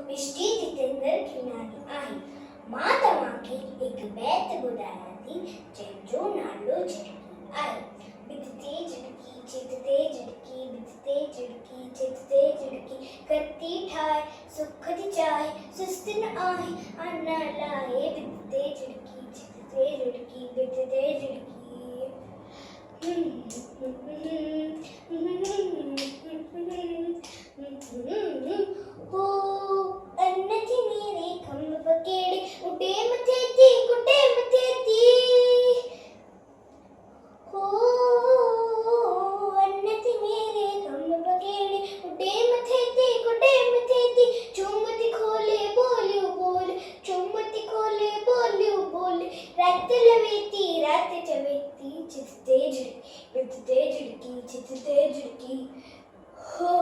मिष्टी जितेंद्र खिलाड़ी आई। माँ तव्हांखे एक बैत ॿुधायां थी, जंहिंजो नालो झिड़की आहे। बिदते झिड़की चिदते झिड़की, बिदते झिड़की चिदते झिड़की, करती ठाहे सुख थी चाहे, सुस्त न आहे अना लाहे। बिदते झिड़की चिदते झिड़की, बिदते झिड़की। हो अन्न थी मेरे खंभ पकेड़े, उडे मथे थी कुटे मथे थी। हो अन्न थी मेरे खंभ पकेड़े, उडे मथे थी कुटे मथे थी। चुम्मती खोले बोलियो बोल, चुम्मती खोले बोलियो बोल। रात लवेती रात चवेती, चिदते झिड़की बिदते झिड़की चिदते झिड़की। हो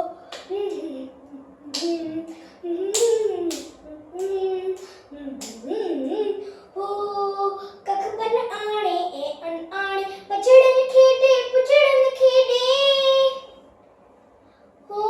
हो कख पन आणे ए अनआणे, पछड़न खेडे पुछड़न खेडे। हो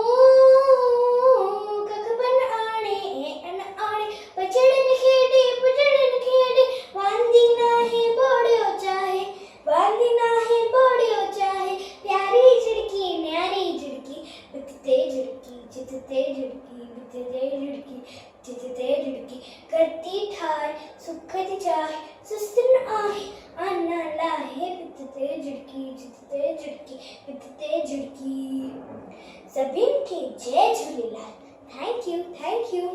कख पन आणे ए अनआणे, पछड़न खेडे पुछड़न खेडे। वांदी नाहे बोड़ियो चाहे, वांदी नाहे बोड़ियो चाहे। प्यारी झिड़की न्यारी झिड़की, बिदते झिड़की चिदते झिड़की, बिदते झिड़की चिदते झिड़की। करती ठाहे सुख थी चाहे, सुस्त न आहे अना लाहे। बिदते झिड़की चिदते झिड़की, बिदते झिड़की। सभिनि खे जय झूलेलाल। Thank you.